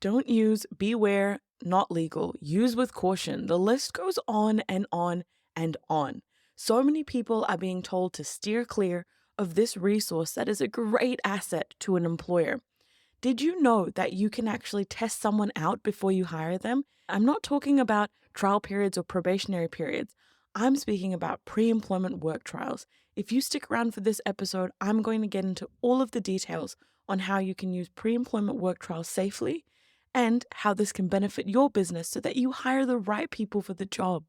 Don't use, beware, not legal, use with caution. The list goes on and on and on. So many people are being told to steer clear of this resource that is a great asset to an employer. Did you know that you can actually test someone out before you hire them? I'm not talking about trial periods or probationary periods. I'm speaking about pre-employment work trials. If you stick around for this episode, I'm going to get into all of the details on how you can use pre-employment work trials safely and how this can benefit your business so that you hire the right people for the job.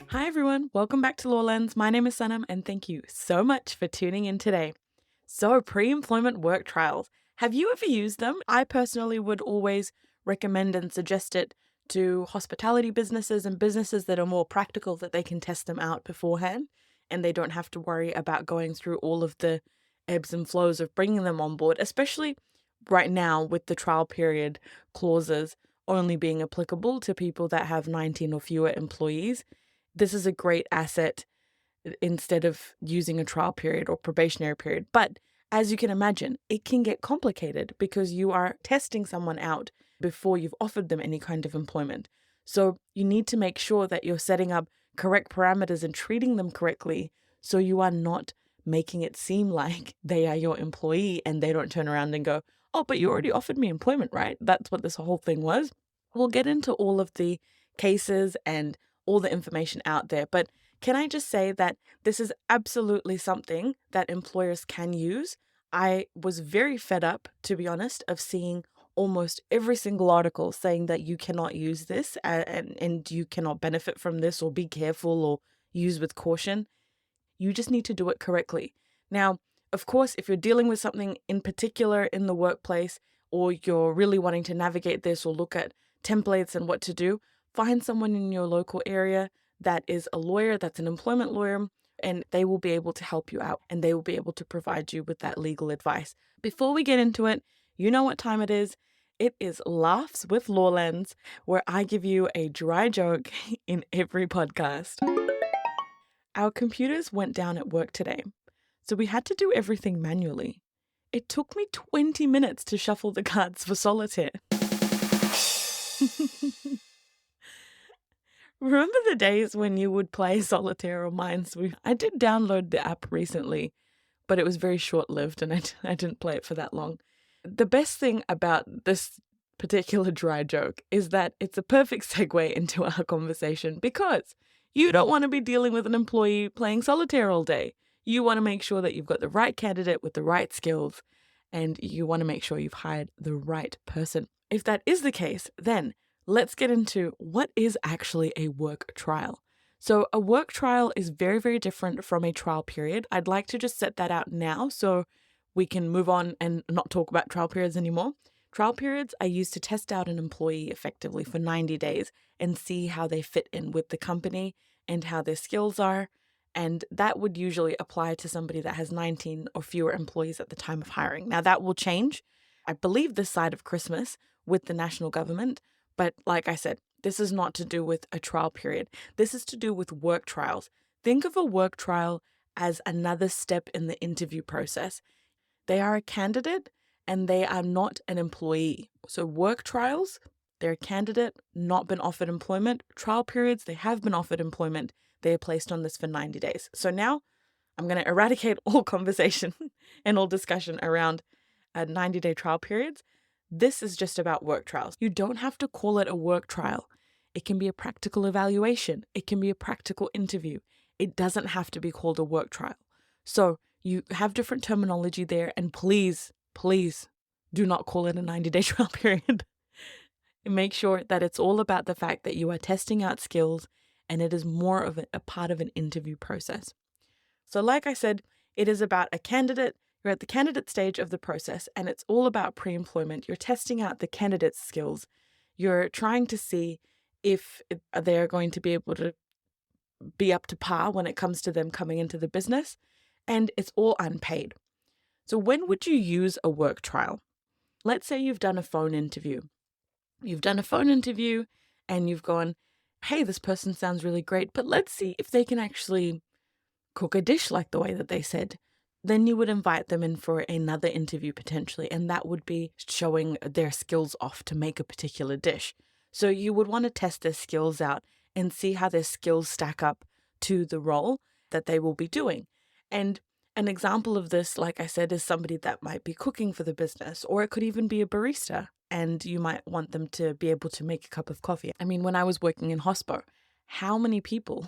Hi everyone, welcome back to Law Lens. My name is Sanam and thank you so much for tuning in today. So, pre-employment work trials. Have you ever used them? I personally would always recommend and suggest it to hospitality businesses and businesses that are more practical, that they can test them out beforehand and they don't have to worry about going through all of the ebbs and flows of bringing them on board, especially right now with the trial period clauses only being applicable to people that have 19 or fewer employees. This is a great asset instead of using a trial period or probationary period. But as you can imagine, it can get complicated because you are testing someone out before you've offered them any kind of employment. So you need to make sure that you're setting up correct parameters and treating them correctly so you are not making it seem like they are your employee and they don't turn around and go, oh, but you already offered me employment, right? That's what this whole thing was. We'll get into all of the cases and all the information out there, but can I just say that this is absolutely something that employers can use? I was very fed up, to be honest, of seeing almost every single article saying that you cannot use this and you cannot benefit from this or be careful or use with caution. You just need to do it correctly. Now, of course, if you're dealing with something in particular in the workplace or you're really wanting to navigate this or look at templates and what to do, find someone in your local area that is a lawyer, that's an employment lawyer, and they will be able to help you out and they will be able to provide you with that legal advice. Before we get into it, you know what time it is. It is Laughs with Law Lens, where I give you a dry joke in every podcast. Our computers went down at work today, so we had to do everything manually. It took me 20 minutes to shuffle the cards for solitaire. Remember the days when you would play solitaire or Minesweeper? I did download the app recently, but it was very short-lived and I didn't play it for that long. The best thing about this particular dry joke is that it's a perfect segue into our conversation because you don't want to be dealing with an employee playing solitaire all day. You want to make sure that you've got the right candidate with the right skills and you want to make sure you've hired the right person. If that is the case, then let's get into what is actually a work trial. So a work trial is very, very different from a trial period. I'd like to just set that out now so we can move on and not talk about trial periods anymore. Trial periods are used to test out an employee effectively for 90 days and see how they fit in with the company and how their skills are. And that would usually apply to somebody that has 19 or fewer employees at the time of hiring. Now that will change, I believe, this side of Christmas with the national government. But like I said, this is not to do with a trial period. This is to do with work trials. Think of a work trial as another step in the interview process. They are a candidate and they are not an employee. So work trials, they're a candidate, not been offered employment. Trial periods, they have been offered employment. They are placed on this for 90 days. So now I'm going to eradicate all conversation and all discussion around 90-day trial periods. This is just about work trials. You don't have to call it a work trial. It can be a practical evaluation. It can be a practical interview. It doesn't have to be called a work trial. So you have different terminology there, and please do not call it a 90-day trial period. Make sure that it's all about the fact that you are testing out skills and it is more of a part of an interview process. So like I said, it is about a candidate. You're at the candidate stage of the process and it's all about pre-employment. You're testing out the candidate's skills. You're trying to see if they're going to be able to be up to par when it comes to them coming into the business, and it's all unpaid. So when would you use a work trial? let's say you've done a phone interview. You've done a phone interview and you've gone, hey, this person sounds really great, but let's see if they can actually cook a dish like the way that they said. Then you would invite them in for another interview potentially, and that would be showing their skills off to make a particular dish. So you would want to test their skills out and see how their skills stack up to the role that they will be doing. And an example of this, like I said, is somebody that might be cooking for the business, or it could even be a barista, and you might want them to be able to make a cup of coffee. I mean, when I was working in hospo, how many people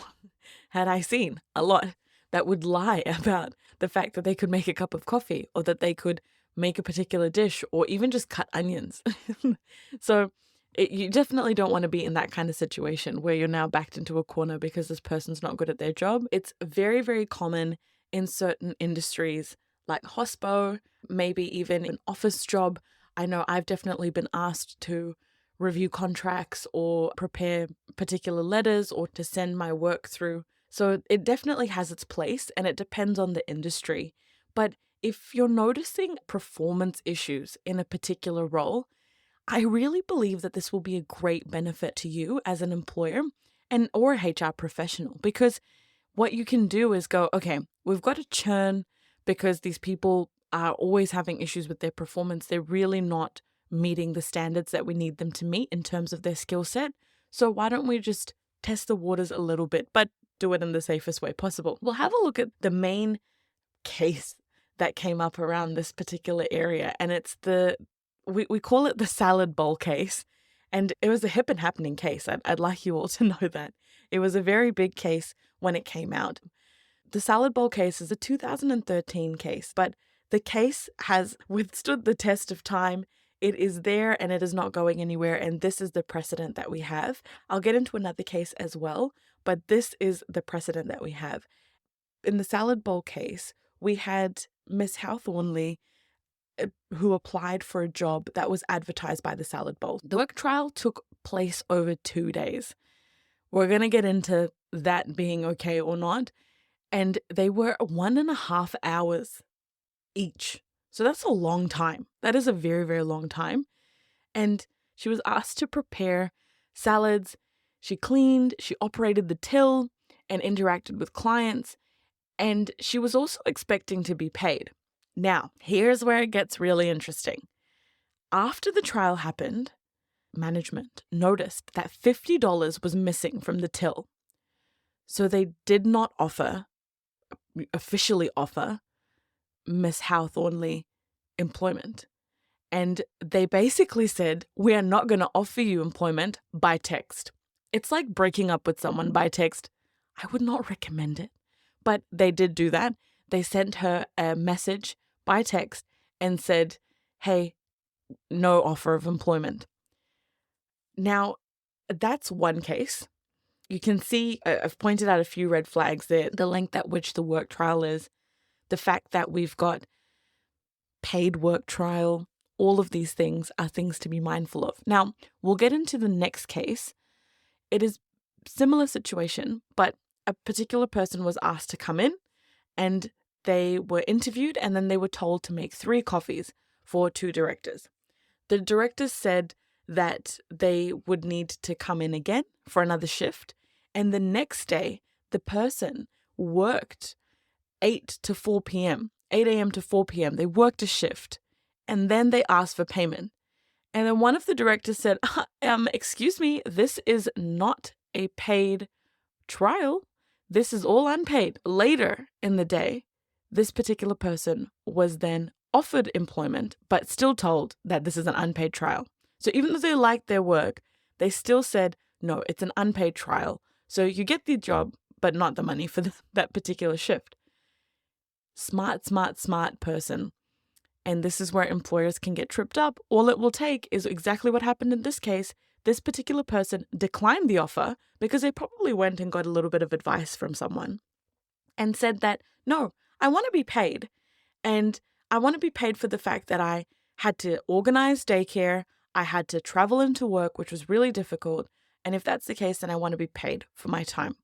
had I seen? A lot. That would lie about the fact that they could make a cup of coffee, or that they could make a particular dish, or even just cut onions. So you definitely don't want to be in that kind of situation where you're now backed into a corner because this person's not good at their job. It's very, very common in certain industries like hospo, maybe even an office job. I know I've definitely been asked to review contracts or prepare particular letters or to send my work through. So it definitely has its place, and it depends on the industry. But if you're noticing performance issues in a particular role, I really believe that this will be a great benefit to you as an employer and or a HR professional, because what you can do is go, okay, we've got to churn because these people are always having issues with their performance. They're really not meeting the standards that we need them to meet in terms of their skill set. So why don't we just test the waters a little bit, but do it in the safest way possible? We'll have a look at the main case that came up around this particular area, and it's we call it the salad bowl case. And it was a hip and happening case. I'd like you all to know that. It was a very big case when it came out. The salad bowl case is a 2013 case, but the case has withstood the test of time. It is there and it is not going anywhere, and this is the precedent that we have. I'll get into another case as well, but this is the precedent that we have. In the salad bowl case, we had Miss Howe-Thornley who applied for a job that was advertised by the salad bowl. The work trial took place over 2 days. We're going to get into that being okay or not. And they were 1.5 hours each. So that's a long time. That is a very, very long time. And she was asked to prepare salads. She cleaned, she operated the till and interacted with clients. And she was also expecting to be paid. Now, here's where it gets really interesting. After the trial happened, management noticed that $50 was missing from the till. So they did not officially offer Miss Howe-Thornley employment. And they basically said, we are not going to offer you employment by text. It's like breaking up with someone by text. I would not recommend it. But they did do that. They sent her a message by text and said, hey, no offer of employment. Now, that's one case. You can see I've pointed out a few red flags there. The length at which the work trial is, the fact that we've got paid work trial, all of these things are things to be mindful of. Now, we'll get into the next case. It is similar situation, but a particular person was asked to come in and they were interviewed, and then they were told to make 3 coffees for 2 directors. The directors said that they would need to come in again for another shift. And the next day, the person worked 8 to 4 p.m., 8 a.m. to 4 p.m. They worked a shift, and then they asked for payment. And then one of the directors said, excuse me, this is not a paid trial. This is all unpaid. Later in the day, this particular person was then offered employment, but still told that this is an unpaid trial. So even though they liked their work, they still said, no, it's an unpaid trial. So you get the job, but not the money for that particular shift. Smart person. And this is where employers can get tripped up. All it will take is exactly what happened in this case. This particular person declined the offer because they probably went and got a little bit of advice from someone and said that, no, I want to be paid. And I want to be paid for the fact that I had to organize daycare. I had to travel into work, which was really difficult. And if that's the case, then I want to be paid for my time.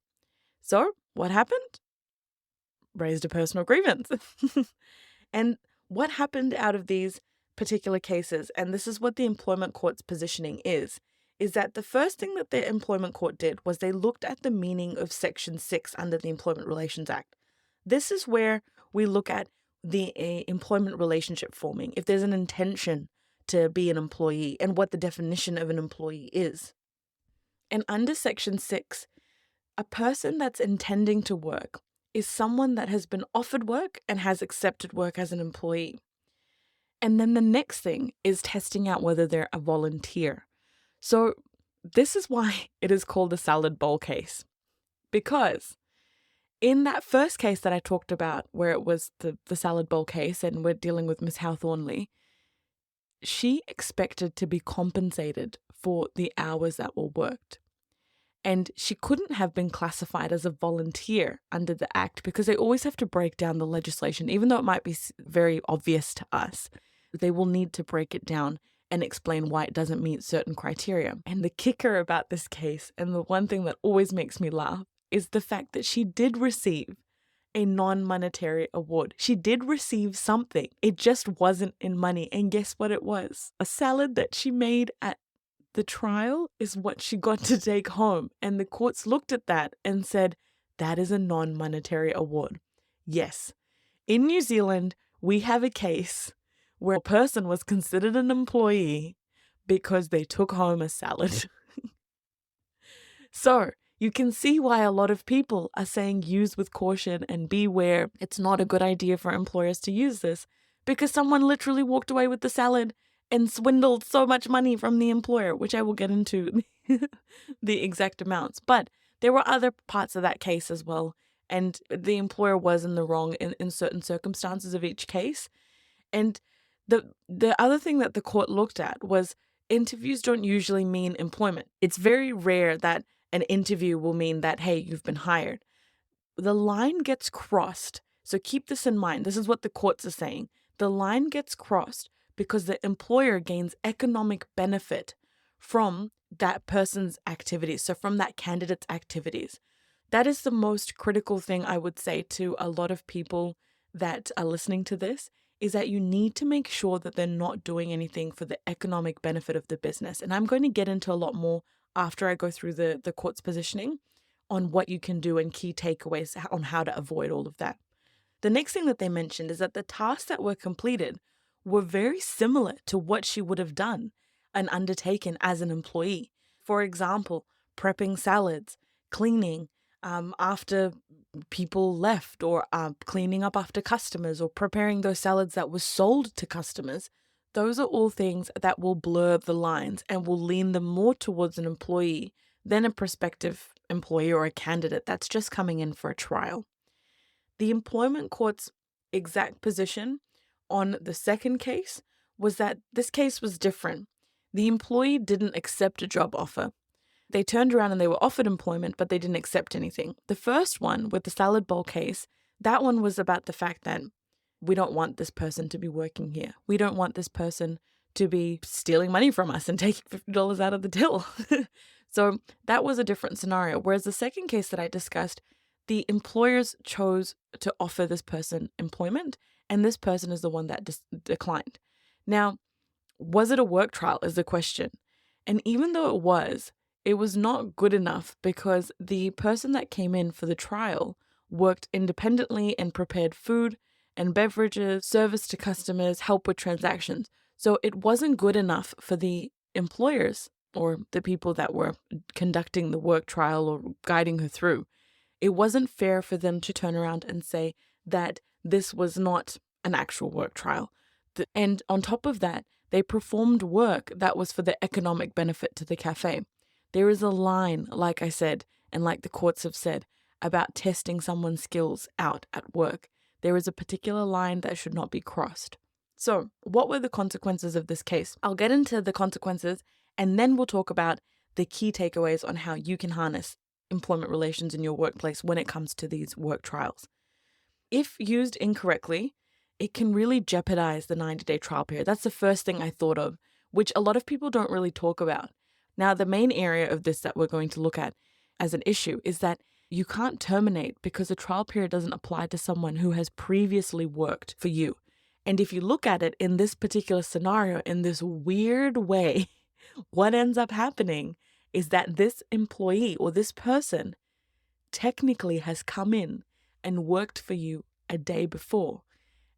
So what happened? Raised a personal grievance. And what happened out of these particular cases, and this is what the employment court's positioning is that the first thing that the employment court did was they looked at the meaning of Section 6 under the Employment Relations Act. This is where we look at the employment relationship forming, if there's an intention to be an employee and what the definition of an employee is. And under Section 6, a person that's intending to work is someone that has been offered work and has accepted work as an employee. And then the next thing is testing out whether they're a volunteer. So this is why it is called the salad bowl case. Because in that first case that I talked about, where it was the salad bowl case and we're dealing with Miss Howe-Thornley, she expected to be compensated for the hours that were worked. And she couldn't have been classified as a volunteer under the Act because they always have to break down the legislation, even though it might be very obvious to us. They will need to break it down and explain why it doesn't meet certain criteria. And the kicker about this case, and the one thing that always makes me laugh, is the fact that she did receive a non-monetary award. She did receive something. It just wasn't in money. And guess what it was? A salad that she made at the trial is what she got to take home. And the courts looked at that and said, that is a non-monetary award. Yes, in New Zealand, we have a case where a person was considered an employee because they took home a salad. So you can see why a lot of people are saying use with caution and beware. It's not a good idea for employers to use this because someone literally walked away with the salad and swindled so much money from the employer, which I will get into the exact amounts. But there were other parts of that case as well. And the employer was in the wrong in certain circumstances of each case. And the other thing that the court looked at was interviews don't usually mean employment. It's very rare that an interview will mean that, hey, you've been hired. The line gets crossed. So keep this in mind. This is what the courts are saying. The line gets crossed because the employer gains economic benefit from that person's activities. So from that candidate's activities. That is the most critical thing I would say to a lot of people that are listening to this, is that you need to make sure that they're not doing anything for the economic benefit of the business. And I'm going to get into a lot more after I go through the court's positioning on what you can do and key takeaways on how to avoid all of that. The next thing that they mentioned is that the tasks that were completed were very similar to what she would have done and undertaken as an employee. For example, prepping salads, cleaning after people left, or cleaning up after customers, or preparing those salads that were sold to customers. Those are all things that will blur the lines and will lean them more towards an employee than a prospective employee or a candidate that's just coming in for a trial. The employment court's exact position on the second case was that this case was different. The employee didn't accept a job offer. They turned around and they were offered employment, but they didn't accept anything. The first one, with the salad bowl case, that one was about the fact that we don't want this person to be working here. We don't want this person to be stealing money from us and taking $50 out of the till. So that was a different scenario. Whereas the second case that I discussed, the employers chose to offer this person employment, and this person is the one that declined. Now, was it a work trial is the question. And even though it was not good enough because the person that came in for the trial worked independently and prepared food and beverages, service to customers, help with transactions. So it wasn't good enough for the employers or the people that were conducting the work trial or guiding her through. It wasn't fair for them to turn around and say that this was not an actual work trial. And on top of that, they performed work that was for the economic benefit to the cafe. There is a line, like I said, and like the courts have said, about testing someone's skills out at work. There is a particular line that should not be crossed. So, what were the consequences of this case? I'll get into the consequences, and then we'll talk about the key takeaways on how you can harness employment relations in your workplace when it comes to these work trials. If used incorrectly, it can really jeopardize the 90-day trial period. That's the first thing I thought of, which a lot of people don't really talk about. Now, the main area of this that we're going to look at as an issue is that you can't terminate because the trial period doesn't apply to someone who has previously worked for you. And if you look at it in this particular scenario, in this weird way, what ends up happening is that this employee or this person technically has come in and worked for you a day before.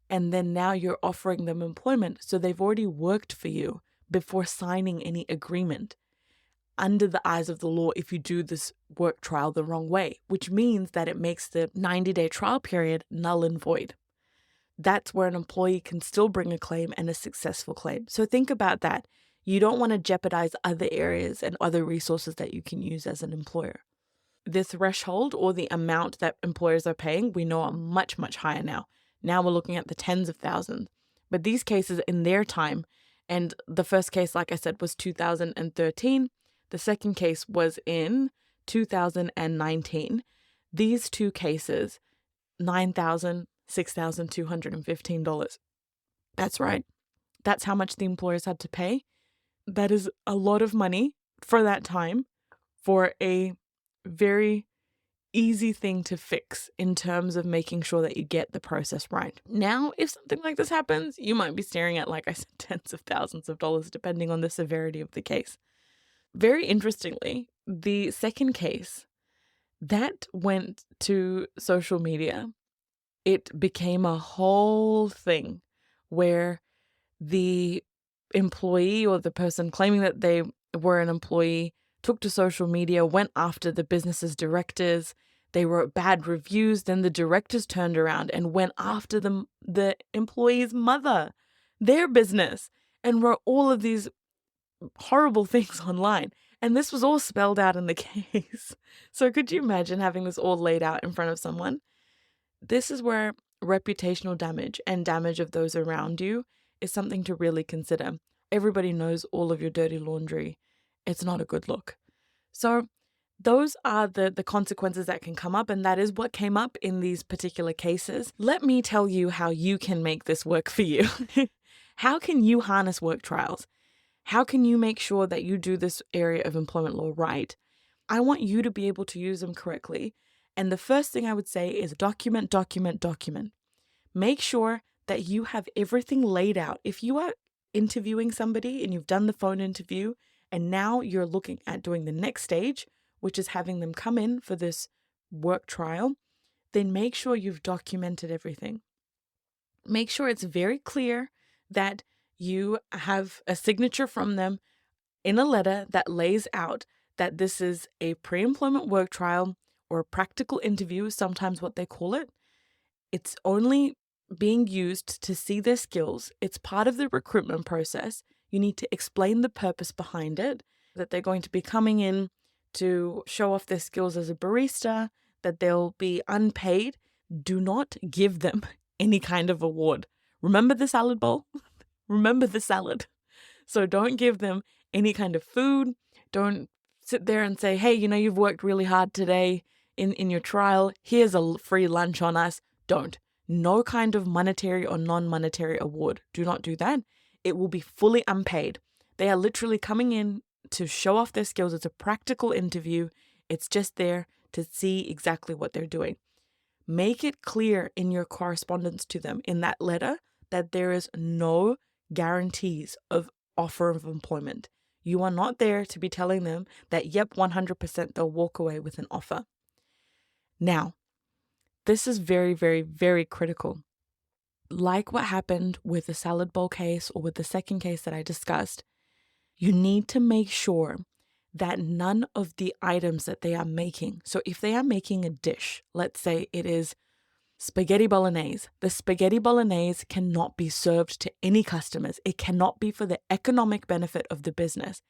And then now you're offering them employment. So they've already worked for you before signing any agreement under the eyes of the law if you do this work trial the wrong way, which means that it makes the 90-day trial period null and void. That's where an employee can still bring a claim and a successful claim. So think about that. You don't want to jeopardize other areas and other resources that you can use as an employer. The threshold or the amount that employers are paying, we know are much, much higher now. Now we're looking at the tens of thousands. But these cases in their time, and the first case, like I said, was 2013. The second case was in 2019. These two cases, $9,000, $6,215. That's right. That's how much the employers had to pay. That is a lot of money for that time for a very easy thing to fix in terms of making sure that you get the process right. Now, if something like this happens, you might be staring at, like I said, tens of thousands of dollars, depending on the severity of the case. Very interestingly, the second case, that went to social media. It became a whole thing where the employee or the person claiming that they were an employee took to social media, went after the business's directors. They wrote bad reviews. Then the directors turned around and went after the employee's mother, their business, and wrote all of these horrible things online. And this was all spelled out in the case. So could you imagine having this all laid out in front of someone? This is where reputational damage and damage of those around you is something to really consider. Everybody knows all of your dirty laundry. It's not a good look. So those are the consequences that can come up, and that is what came up in these particular cases. Let me tell you how you can make this work for you. How can you harness work trials? How can you make sure that you do this area of employment law right? I want you to be able to use them correctly. And the first thing I would say is document, document, document. Make sure that you have everything laid out. If you are interviewing somebody and you've done the phone interview and now you're looking at doing the next stage, which is having them come in for this work trial, then make sure you've documented everything. Make sure it's very clear that you have a signature from them in a letter that lays out that this is a pre-employment work trial or a practical interview, sometimes what they call it. It's only being used to see their skills. It's part of the recruitment process. You need to explain the purpose behind it, that they're going to be coming in to show off their skills as a barista, that they'll be unpaid. Do not give them any kind of award. Remember the salad bowl? Remember the salad. So don't give them any kind of food. Don't sit there and say, hey, you've worked really hard today in your trial. Here's a free lunch on us. Don't. No kind of monetary or non-monetary award. Do not do that. It will be fully unpaid. They are literally coming in to show off their skills. It's a practical interview. It's just there to see exactly what they're doing. Make it clear in your correspondence to them in that letter that there is no guarantees of offer of employment. You are not there to be telling them that, yep, 100% they'll walk away with an offer. Now, this is very, very, very critical. Like what happened with the salad bowl case or with the second case that I discussed, you need to make sure that none of the items that they are making, so if they are making a dish, let's say it is spaghetti bolognese, the spaghetti bolognese cannot be served to any customers. It cannot be for the economic benefit of the business.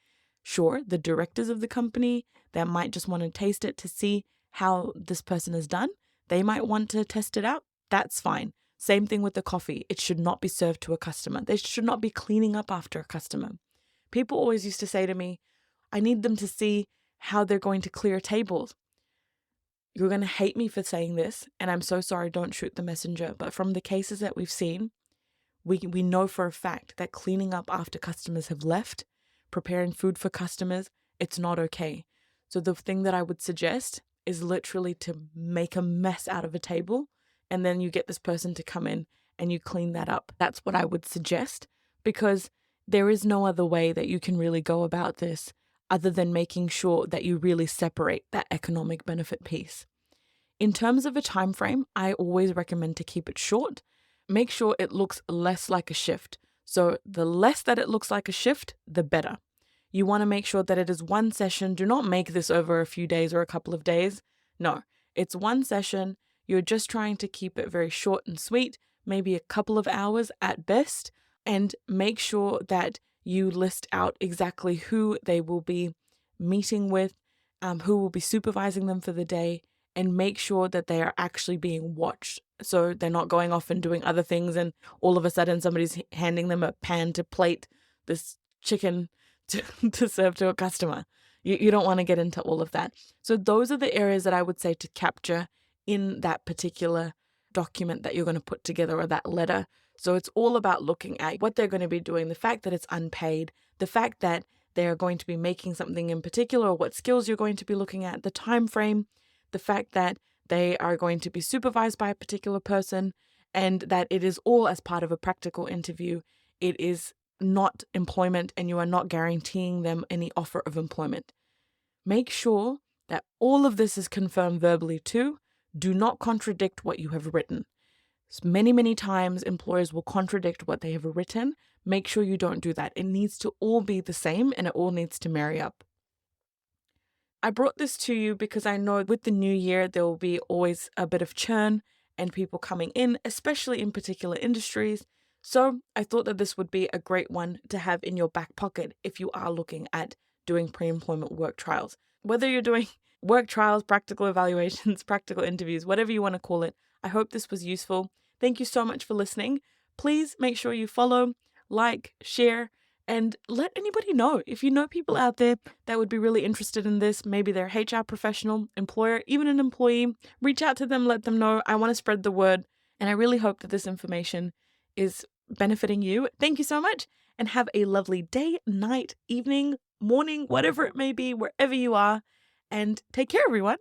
Sure, the directors of the company that might just want to taste it to see how this person has done, they might want to test it out. That's fine. Same thing with the coffee. It should not be served to a customer. They should not be cleaning up after a customer. People always used to say to me, I need them to see how they're going to clear tables. You're going to hate me for saying this, and I'm so sorry, don't shoot the messenger. But from the cases that we've seen, we know for a fact that cleaning up after customers have left, preparing food for customers, it's not okay. So the thing that I would suggest is literally to make a mess out of a table, and then you get this person to come in and you clean that up. That's what I would suggest, because there is no other way that you can really go about this other than making sure that you really separate that economic benefit piece. In terms of a time frame, I always recommend to keep it short. Make sure it looks less like a shift. So the less that it looks like a shift, the better. You want to make sure that it is one session. Do not make this over a few days or a couple of days. No, it's one session. You're just trying to keep it very short and sweet, maybe a couple of hours at best, and make sure that you list out exactly who they will be meeting with, who will be supervising them for the day, and make sure that they are actually being watched. So they're not going off and doing other things and all of a sudden somebody's handing them a pan to plate this chicken to serve to a customer. You don't want to get into all of that. So those are the areas that I would say to capture in that particular document that you're going to put together, or that letter. So it's all about looking at what they're going to be doing, the fact that it's unpaid, the fact that they're going to be making something in particular, or what skills you're going to be looking at, the time frame, the fact that they are going to be supervised by a particular person, and that it is all as part of a practical interview. It is not employment, and you are not guaranteeing them any offer of employment. Make sure that all of this is confirmed verbally too. Do not contradict what you have written. Many, many times employers will contradict what they have written. Make sure you don't do that. It needs to all be the same, and it all needs to marry up. I brought this to you because I know with the new year, there will be always a bit of churn and people coming in, especially in particular industries. So I thought that this would be a great one to have in your back pocket if you are looking at doing pre-employment work trials. Whether you're doing work trials, practical evaluations, practical interviews, whatever you want to call it, I hope this was useful. Thank you so much for listening. Please make sure you follow, like, share, and let anybody know. If you know people out there that would be really interested in this, maybe they're a HR professional, employer, even an employee, reach out to them, let them know. I want to spread the word, and I really hope that this information is benefiting you. Thank you so much, and have a lovely day, night, evening, morning, whatever it may be, wherever you are, and take care, everyone.